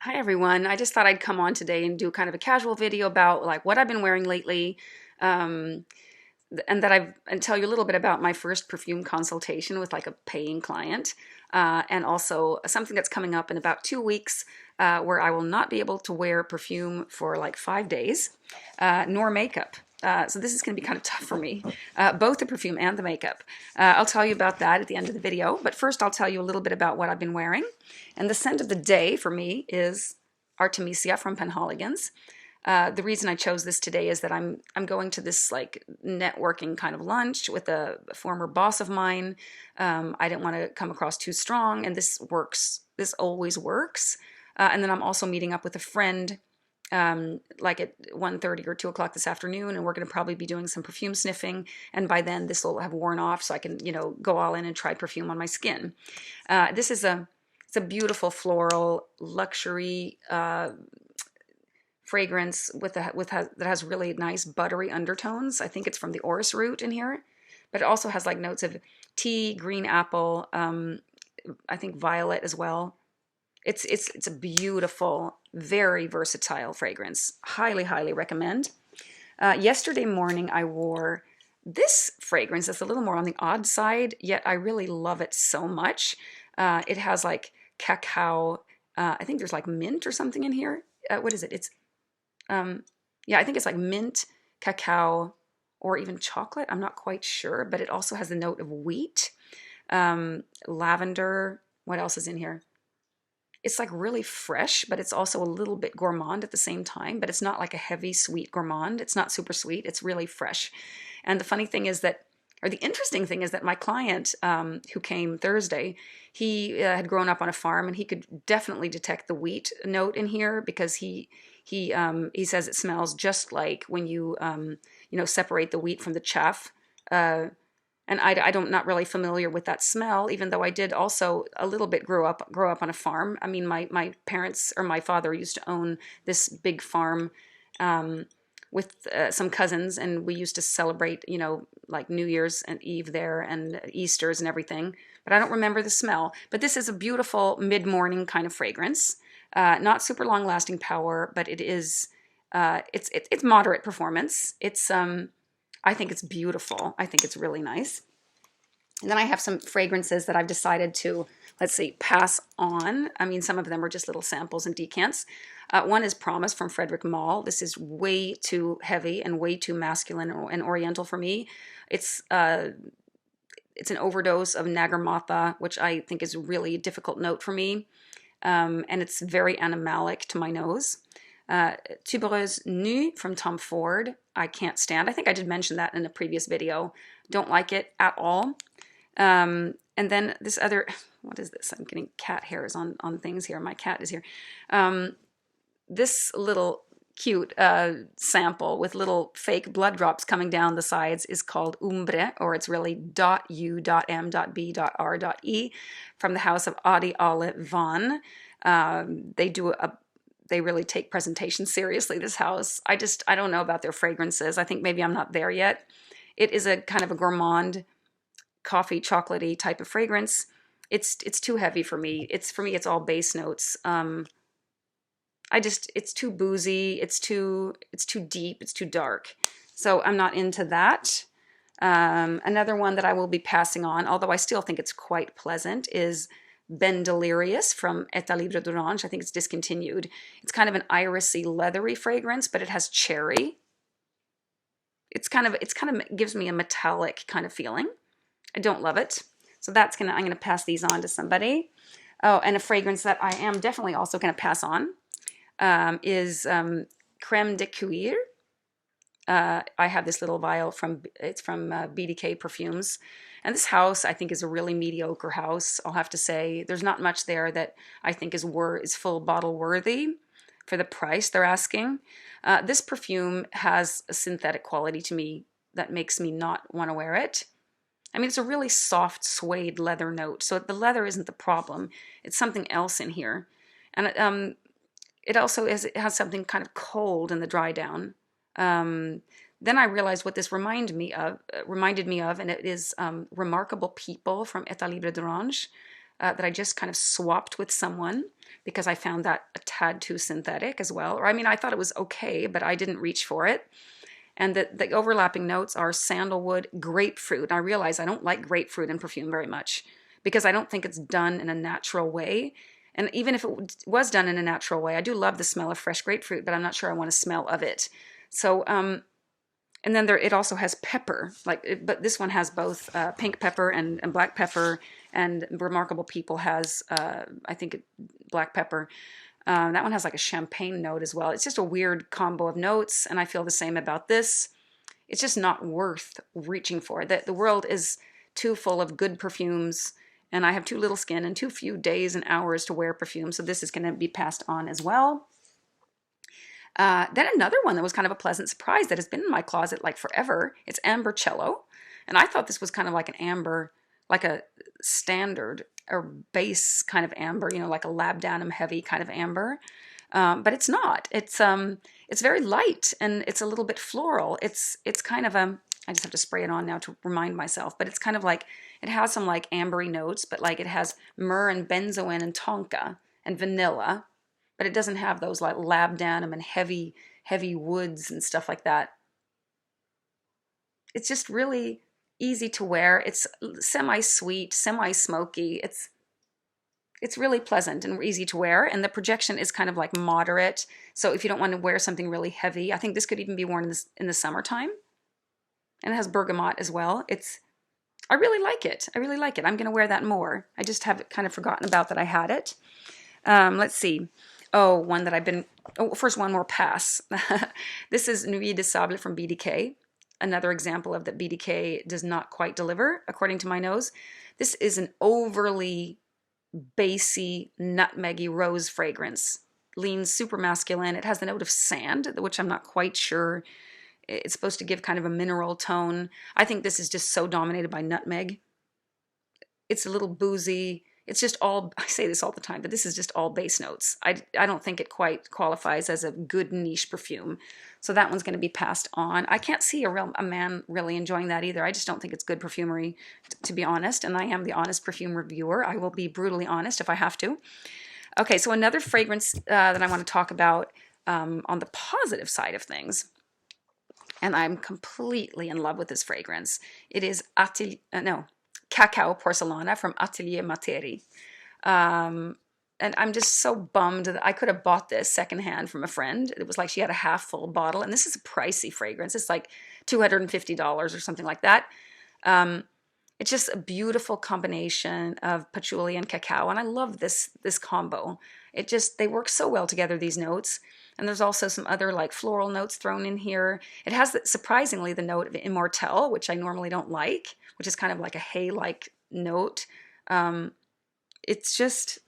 Hi everyone. I just thought I'd come on today and do kind of a casual video about like what I've been wearing lately, um, and and tell you a little bit about my first perfume consultation with like a paying client, and also something that's coming up in about 2 weeks, where I will not be able to wear perfume for like 5 days, nor makeup. So this is going to be kind of tough for me, both the perfume and the makeup. I'll tell you about that at the end of the video, but first I'll tell you a little bit about what I've been wearing. And the scent of the day for me is Artemisia from Penhaligon's. The reason I chose this today is that I'm going to this like networking kind of lunch with a former boss of mine. I didn't want to come across too strong, and this works. This always works. And then I'm also meeting up with a friend like at 1:30 or 2 o'clock this afternoon, and we're going to probably be doing some perfume sniffing, and by then this will have worn off so I can, go all in and try perfume on my skin. This is it's a beautiful floral luxury fragrance that has really nice buttery undertones. I think it's from the orris root in here, but it also has like notes of tea, green apple, I think violet as well. It's a beautiful, very versatile fragrance. Highly, highly recommend. Yesterday morning I wore this fragrance that's a little more on the odd side, yet I really love it so much. It has like cacao. I think there's like mint or something in here. What is it? Yeah, I think it's like mint, cacao, or even chocolate. I'm not quite sure, but it also has the note of wheat, lavender. What else is in here? It's like really fresh, but it's also a little bit gourmand at the same time, but it's not like a heavy sweet gourmand. It's not super sweet. It's really fresh. And the funny thing is that, or the interesting thing is that my client who came Thursday, he had grown up on a farm and he could definitely detect the wheat note in here because he says it smells just like when you separate the wheat from the chaff. And I'm not really familiar with that smell, even though I did also a little bit grow up on a farm. I mean, my parents or my father used to own this big farm with some cousins, and we used to celebrate, like New Year's and Eve there and Easter's and everything. But I don't remember the smell. But this is a beautiful mid-morning kind of fragrance. Not super long-lasting power, but it is it's moderate performance. I think it's beautiful. I think it's really nice. And then I have some fragrances that I've decided to, let's see, pass on. I mean, some of them are just little samples and decants. One is Promise from Frederic Malle. This is way too heavy and way too masculine and oriental for me. It's an overdose of Nagarmata, which I think is really a difficult note for me. And it's very animalic to my nose. Tubereuese Neu from Tom Ford. I can't stand. I think I did mention that in a previous video. Don't like it at all. And then this other, what is this? I'm getting cat hairs on things here. My cat is here. This little cute sample with little fake blood drops coming down the sides is called U.M.B.R.E, or it's really .u.m.b.r.e from the house of Adi Ale Van. They really take presentation seriously, this house. I don't know about their fragrances. I think maybe I'm not there yet. It is a kind of a gourmand, coffee, chocolatey type of fragrance. It's too heavy for me. For me, it's all base notes. It's too boozy. It's too deep. It's too dark. So I'm not into that. Another one that I will be passing on, although I still think it's quite pleasant, is Ben Delirious from Atelier d'Orange. I think it's discontinued. It's kind of an irisy, leathery fragrance, but it has cherry. It's kind of gives me a metallic kind of feeling. I don't love it. So I'm gonna pass these on to somebody. Oh, and a fragrance that I am definitely also gonna pass on is Creme de Cuir. I have this little vial from BDK Perfumes. And this house, I think, is a really mediocre house, I'll have to say. There's not much there that I think is full bottle worthy for the price they're asking. This perfume has a synthetic quality to me that makes me not want to wear it. I mean, it's a really soft suede leather note, so the leather isn't the problem. It's something else in here. And it also it has something kind of cold in the dry down. Then I realized what this reminded me of, and it is Remarkable People from Atelier d'Orange that I just kind of swapped with someone. because I found that a tad too synthetic as well. Or I mean, I thought it was okay, but I didn't reach for it. And the overlapping notes are sandalwood, grapefruit. And I realize I don't like grapefruit in perfume very much because I don't think it's done in a natural way. And even if it was done in a natural way, I do love the smell of fresh grapefruit, but I'm not sure I want to smell of it. So, and then it also has pepper, but this one has both pink pepper and black pepper, and Remarkable People has, I think, black pepper. That one has like a champagne note as well. It's just a weird combo of notes, and I feel the same about this. It's just not worth reaching for. The world is too full of good perfumes, and I have too little skin and too few days and hours to wear perfume, so this is going to be passed on as well. Then another one that was kind of a pleasant surprise that has been in my closet like forever. It's Ambre Cello. And I thought this was kind of like an amber, like a standard or base kind of amber, you know, like a labdanum heavy kind of amber. But it's not. It's very light and it's a little bit floral. It's kind of I just have to spray it on now to remind myself, but it's kind of like, it has some like ambery notes, but like it has myrrh and benzoin and tonka and vanilla. But it doesn't have those like labdanum and heavy woods and stuff like that. It's just really easy to wear. It's semi-sweet, semi-smoky. It's really pleasant and easy to wear, and the projection is kind of like moderate. So if you don't want to wear something really heavy, I think this could even be worn in the summertime. And it has bergamot as well. I really like it. I really like it. I'm going to wear that more. I just have kind of forgotten about that I had it. Let's see. Oh, one that I've been... Oh, first one more pass. This is Nuit de Sables from BDK. Another example of that BDK does not quite deliver, according to my nose. This is an overly bassy, nutmeggy rose fragrance. Leans super masculine. It has the note of sand, which I'm not quite sure. It's supposed to give kind of a mineral tone. I think this is just so dominated by nutmeg. It's a little boozy. It's just all, I say this all the time, but this is just all base notes. I don't think it quite qualifies as a good niche perfume. So that one's going to be passed on. I can't see a man really enjoying that either. I just don't think it's good perfumery, to be honest. And I am the honest perfume reviewer. I will be brutally honest if I have to. Okay, so another fragrance that I want to talk about on the positive side of things. And I'm completely in love with this fragrance. It is Cacao Porcelana from Atelier Materi. And I'm just so bummed that I could have bought this secondhand from a friend. It was like she had a half full bottle, and this is a pricey fragrance. It's like $250 or something like that. It's just a beautiful combination of patchouli and cacao, and I love this combo. They work so well together, these notes. And there's also some other like floral notes thrown in here. It has, surprisingly, the note of Immortelle, which I normally don't like, which is kind of like a hay-like note. It's just,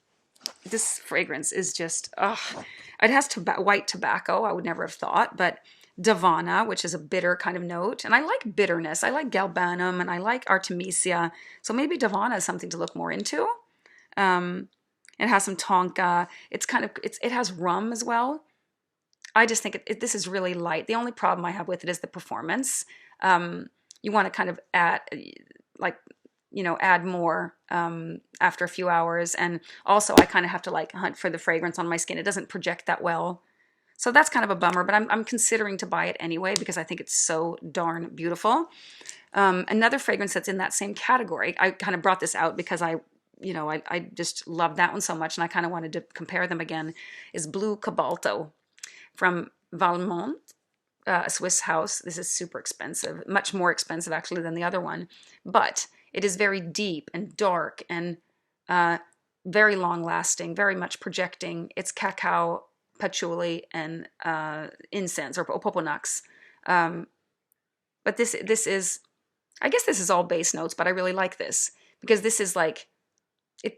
this fragrance is just, it has white tobacco, I would never have thought, but Davana, which is a bitter kind of note. And I like bitterness. I like galbanum and I like Artemisia. So maybe Davana is something to look more into. It has some tonka. It has rum as well. I just think this is really light. The only problem I have with it is the performance. You want to kind of add more after a few hours. And also I kind of have to like hunt for the fragrance on my skin. It doesn't project that well. So that's kind of a bummer, but I'm considering to buy it anyway because I think it's so darn beautiful. Another fragrance that's in that same category, I kind of brought this out because I just love that one so much and I kind of wanted to compare them again, is Blu Cobalto from Valmont, a Swiss house. This is super expensive, much more expensive actually than the other one, but it is very deep and dark and very long lasting, very much projecting. It's cacao, patchouli, and incense or opoponax. But this is, I guess this is all base notes, but I really like this because this is like,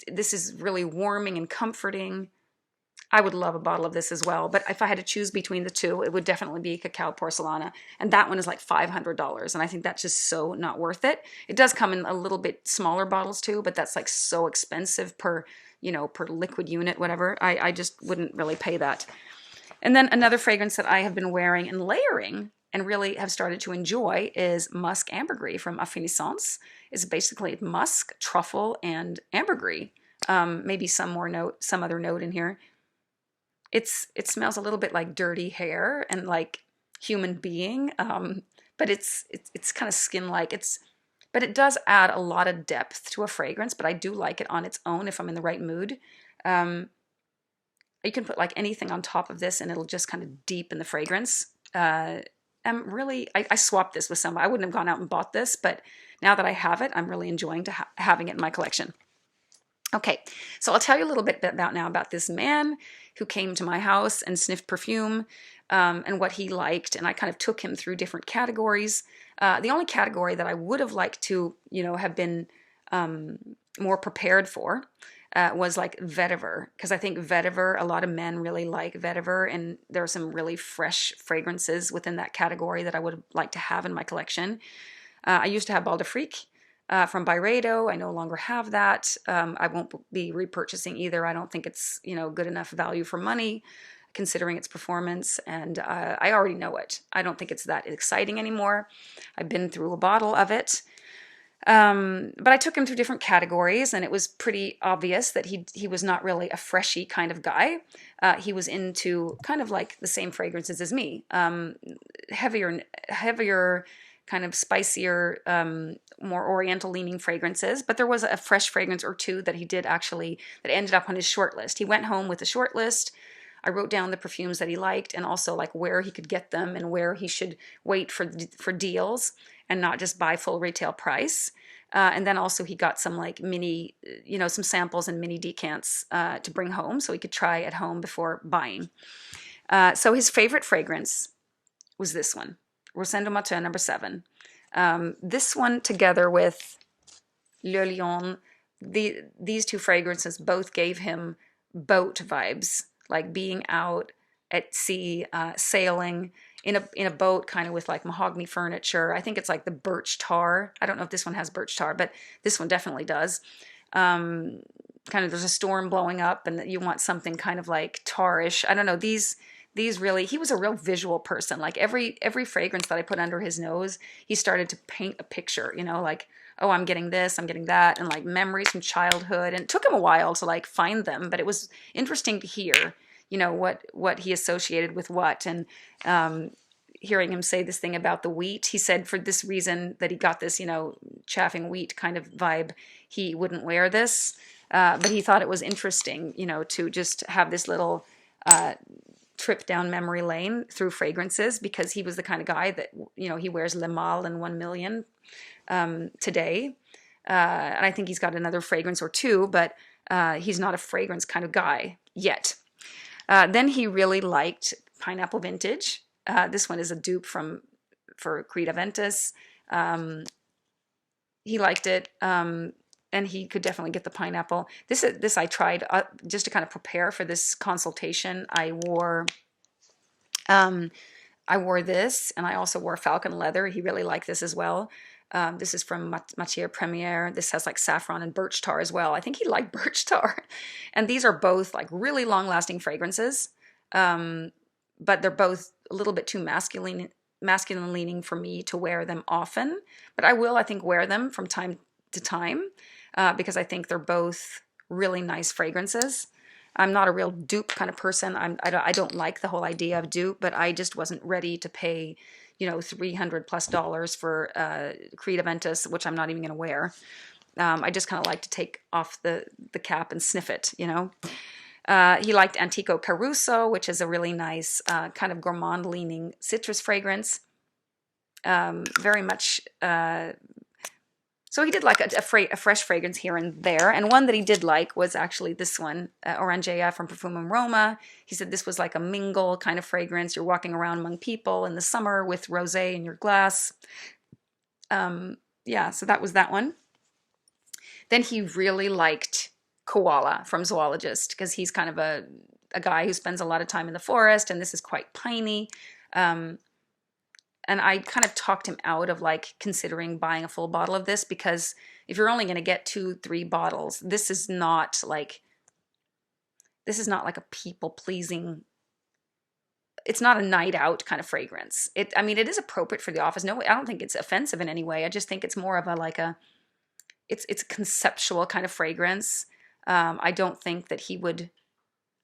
this is really warming and comforting. I would love a bottle of this as well, but if I had to choose between the two, it would definitely be Cacao Porcelana, and that one is like $500, and I think that's just so not worth it. It does come in a little bit smaller bottles too, but that's like so expensive per liquid unit, whatever. I just wouldn't really pay that. And then another fragrance that I have been wearing and layering and really have started to enjoy is Musc Ambergris from Affiniscence. It's basically musk, truffle, and ambergris. maybe some other note in here. It smells a little bit like dirty hair and like human being, but it's kind of skin-like. But it does add a lot of depth to a fragrance, but I do like it on its own if I'm in the right mood. You can put like anything on top of this and it'll just kind of deepen the fragrance. I swapped this with somebody. I wouldn't have gone out and bought this, but now that I have it, I'm really enjoying having it in my collection. Okay, so I'll tell you a little bit about this man who came to my house and sniffed perfume, and what he liked, and I kind of took him through different categories. The only category that I would have liked to, have been more prepared for was like vetiver, because I think vetiver, a lot of men really like vetiver, and there are some really fresh fragrances within that category that I would like to have in my collection. I used to have Bal D'Afrique from Byredo. I no longer have that. I won't be repurchasing either. I don't think it's good enough value for money, considering its performance, and I already know it. I don't think it's that exciting anymore. I've been through a bottle of it. But I took him through different categories, and it was pretty obvious that he was not really a freshy kind of guy. He was into kind of like the same fragrances as me, heavier, kind of spicier, more oriental-leaning fragrances. But there was a fresh fragrance or two that he did actually, that ended up on his short list. He went home with a short list. I wrote down the perfumes that he liked, and also like where he could get them and where he should wait for deals and not just buy full retail price. And then also he got some like mini, some samples and mini decants to bring home so he could try at home before buying. So his favorite fragrance was this one, Rosendo Mateu number 7. This one together with Le Lion, these two fragrances both gave him boat vibes, like being out at sea, sailing in a boat, kind of with like mahogany furniture. I think it's like the birch tar. I don't know if this one has birch tar, but this one definitely does. Kind of there's a storm blowing up, and you want something kind of like tarish. I don't know. These really, he was a real visual person. Like every fragrance that I put under his nose, he started to paint a picture. Like, oh, I'm getting this, I'm getting that, and like memories from childhood. And it took him a while to like find them, but it was interesting to hear, what he associated with what. And hearing him say this thing about the wheat, he said for this reason that he got this, chaffing wheat kind of vibe, he wouldn't wear this. But he thought it was interesting, to just have this little trip down memory lane through fragrances, because he was the kind of guy that, he wears Le Malle and 1 Million today. And I think he's got another fragrance or two, but he's not a fragrance kind of guy yet. Then he really liked Pineapple Vintage. This one is a dupe for Creed Aventus. He liked it, and he could definitely get the pineapple. This I tried just to kind of prepare for this consultation. I wore this, and I also wore Falcon Leather. He really liked this as well. This is from Matia Premiere. This has like saffron and birch tar as well. I think he liked birch tar. And these are both like really long-lasting fragrances, but they're both a little bit too masculine leaning for me to wear them often. But I will, I think, wear them from time to time because I think they're both really nice fragrances. I'm not a real dupe kind of person. I don't like the whole idea of dupe, but I just wasn't ready to pay $300+ for Creed Aventus, which I'm not even going to wear. I just kind of like to take off the cap and sniff it, He liked Antico Caruso, which is a really nice kind of gourmand-leaning citrus fragrance. Very much... So he did like a fresh fragrance here and there. And one that he did like was actually this one, Orangea from Perfume Roma. He said this was like a mingle kind of fragrance. You're walking around among people in the summer with rosé in your glass. Yeah, so that was that one. Then he really liked Koala from Zoologist, because he's kind of a guy who spends a lot of time in the forest, and this is quite piney. And I kind of talked him out of like considering buying a full bottle of this, because if you're only going to get 2-3 bottles, this is not like a people-pleasing, it's not a night out kind of fragrance. It is appropriate for the office. No, I don't think it's offensive in any way. I just think it's more of it's a conceptual kind of fragrance. I don't think that he would.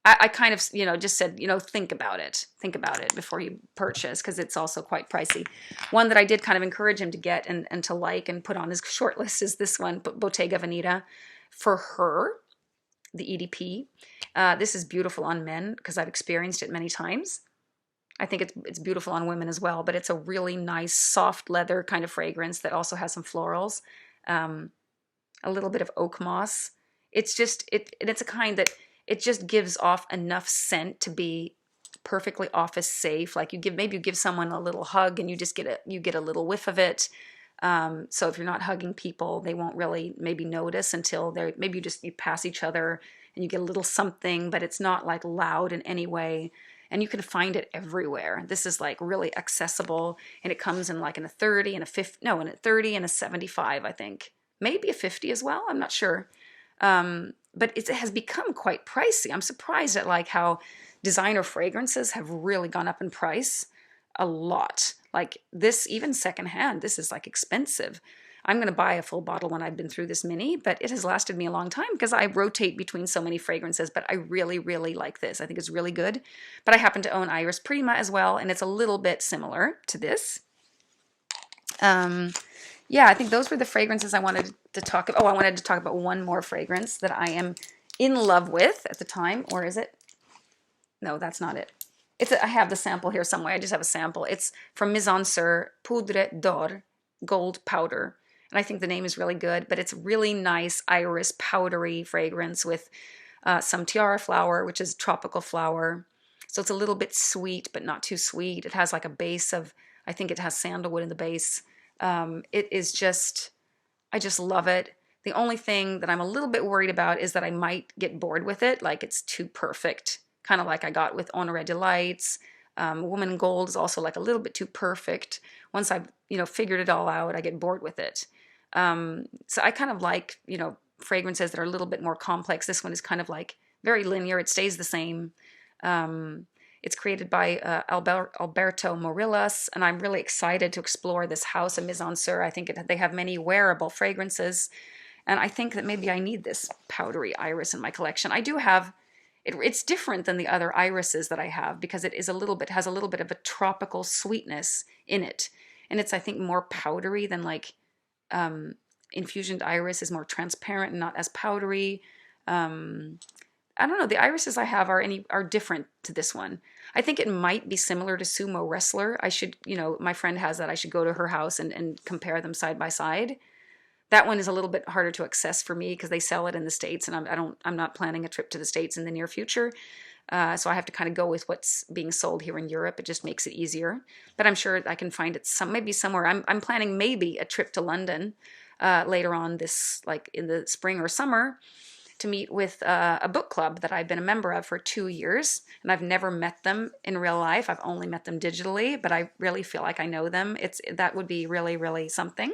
I kind of, just said, think about it. Think about it before you purchase, because it's also quite pricey. One that I did kind of encourage him to get and to like and put on his short list is this one, Bottega Veneta, for her, the EDP. This is beautiful on men because I've experienced it many times. I think it's beautiful on women as well, but it's a really nice soft leather kind of fragrance that also has some florals, um, a little bit of oak moss. It's just and it's a kind that it just gives off enough scent to be perfectly office safe. Like maybe you give someone a little hug and you get a little whiff of it. So if you're not hugging people, they won't really maybe notice until maybe you pass each other and you get a little something, but it's not like loud in any way. And you can find it everywhere. This is like really accessible, and it comes in like in a 30 and a 50, no, in a 30 and a 75, I think. Maybe a 50 as well. I'm not sure. But it has become quite pricey. I'm surprised at like how designer fragrances have really gone up in price a lot. Like this, even secondhand, this is like expensive. I'm going to buy a full bottle when I've been through this mini, but it has lasted me a long time because I rotate between so many fragrances, but I really, really like this. I think it's really good. But I happen to own Iris Prima as well, and it's a little bit similar to this. Yeah, I think those were the fragrances I wanted to talk about. Oh, I wanted to talk about one more fragrance that I am in love with at the time. Or is it? No, that's not it. I have the sample here somewhere. I just have a sample. It's from Maison Sur Poudre d'Or, Gold Powder. And I think the name is really good, but it's really nice iris powdery fragrance with some tiara flower, which is tropical flower. So it's a little bit sweet, but not too sweet. It has like a base of, I think it has sandalwood in the base. It is just, I just love it. The only thing that I'm a little bit worried about is that I might get bored with it. Like it's too perfect, kind of like I got with Honoré Delights. Woman Gold is also like a little bit too perfect. Once I've, figured it all out, I get bored with it. So I kind of like, fragrances that are a little bit more complex. This one is kind of like very linear. It stays the same. It's created by Alberto Morillas, and I'm really excited to explore this house of Maison Sur. I think they have many wearable fragrances, and I think that maybe I need this powdery iris in my collection. I do have it's different than the other irises that I have because it is has a little bit of a tropical sweetness in it, and it's I think more powdery than like infusioned iris is more transparent and not as powdery. I don't know. The irises I have are different to this one. I think it might be similar to Sumo Wrestler. I should, my friend has that. I should go to her house and compare them side by side. That one is a little bit harder to access for me because they sell it in the States, and I'm not planning a trip to the States in the near future. So I have to kind of go with what's being sold here in Europe. It just makes it easier. But I'm sure I can find it maybe somewhere. I'm planning maybe a trip to London later on like in the spring or summer, to meet with a book club that I've been a member of for 2 years, and I've never met them in real life. I've only met them digitally, but I really feel like I know them. That would be really, really something.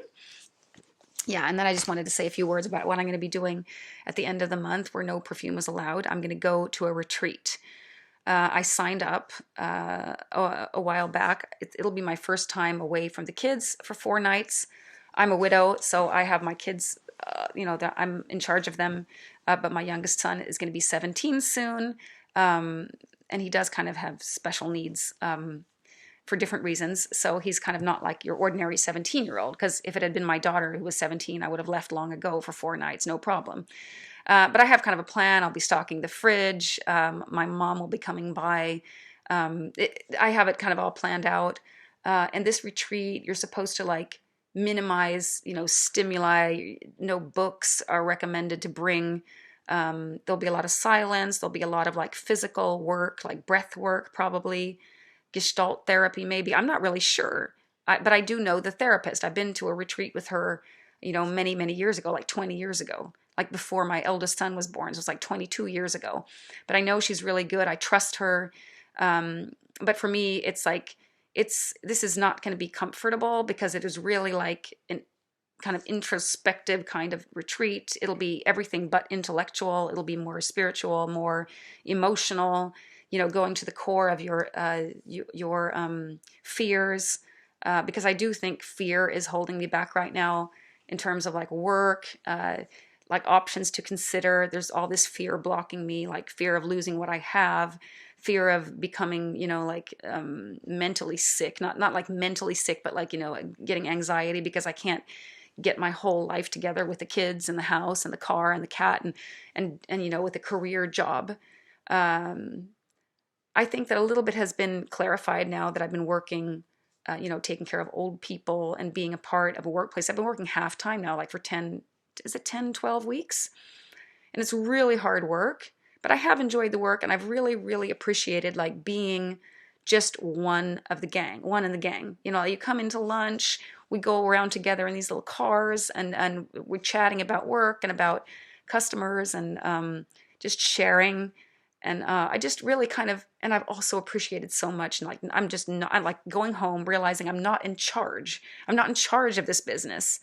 Yeah, and then I just wanted to say a few words about what I'm going to be doing at the end of the month where no perfume is allowed. I'm going to go to a retreat. I signed up a while back. It'll be my first time away from the kids for 4 nights. I'm a widow, so I have my kids, I'm in charge of them. But my youngest son is going to be 17 soon, and he does kind of have special needs for different reasons. So he's kind of not like your ordinary 17-year-old, because if it had been my daughter who was 17, I would have left long ago for 4 nights, no problem. But I have kind of a plan. I'll be stocking the fridge. My mom will be coming by. I have it kind of all planned out. And this retreat, you're supposed to like minimize, stimuli. No books are recommended to bring. There'll be a lot of silence. There'll be a lot of like physical work, like breath work, probably Gestalt therapy, maybe. I'm not really sure, but I do know the therapist. I've been to a retreat with her, many, many years ago, like 20 years ago, like before my eldest son was born. So it was like 22 years ago, but I know she's really good. I trust her. But for me, it's like, this is not going to be comfortable because it is really like an kind of introspective kind of retreat. It'll be everything but intellectual. It'll be more spiritual, more emotional, going to the core of your fears, because I do think fear is holding me back right now in terms of like work, like options to consider. There's all this fear blocking me, like fear of losing what I have, fear of becoming, you know, like mentally sick, not like mentally sick, but like, you know, getting anxiety because I can't get my whole life together with the kids and the house and the car and the cat and you know, with a career job. I think that a little bit has been clarified now that I've been working, you know, taking care of old people and being a part of a workplace. I've been working half time now, like for 10, is it 10, 12 weeks? And it's really hard work, but I have enjoyed the work, and I've really, really appreciated like being just one of the gang, one in the gang. You know, you come into lunch, we go around together in these little cars, and we're chatting about work and about customers and just sharing. And I just really kind of, and I've also appreciated so much. And like, I'm just not, I'm like going home, realizing I'm not in charge. I'm not in charge of this business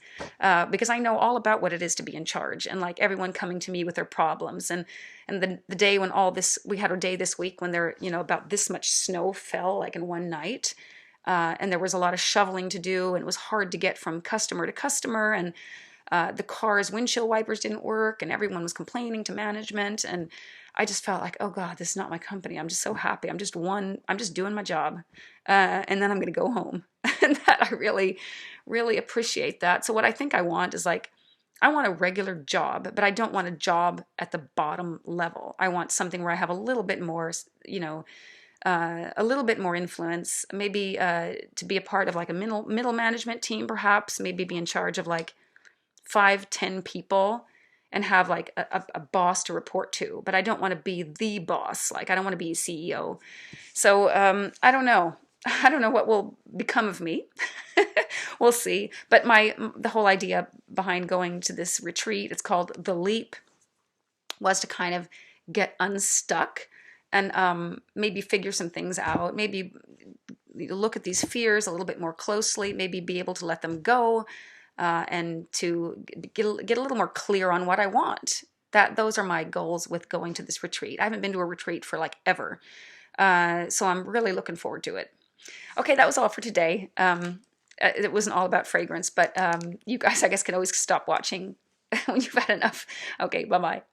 because I know all about what it is to be in charge. And like everyone coming to me with their problems. And the day when all this, we had a day this week when there, you know, about this much snow fell like in one night. And there was a lot of shoveling to do, and it was hard to get from customer to customer. And the car's windshield wipers didn't work, and everyone was complaining to management. And I just felt like, oh God, this is not my company. I'm just so happy. I'm just doing my job. And then I'm going to go home. And that I really, really appreciate that. So what I think I want is like, I want a regular job, but I don't want a job at the bottom level. I want something where I have a little bit more, you know, a little bit more influence, maybe to be a part of like a middle management team, perhaps, maybe be in charge of like 5-10 people and have like a boss to report to. But I don't want to be the boss. Like I don't want to be a CEO. So I don't know. I don't know what will become of me. We'll see. But the whole idea behind going to this retreat, it's called The Leap, was to kind of get unstuck and maybe figure some things out. Maybe look at these fears a little bit more closely. Maybe be able to let them go. And to get a little more clear on what I want. Those are my goals with going to this retreat. I haven't been to a retreat for like ever. So I'm really looking forward to it. Okay, that was all for today. It wasn't all about fragrance, but you guys, I guess, can always stop watching when you've had enough. Okay, bye-bye.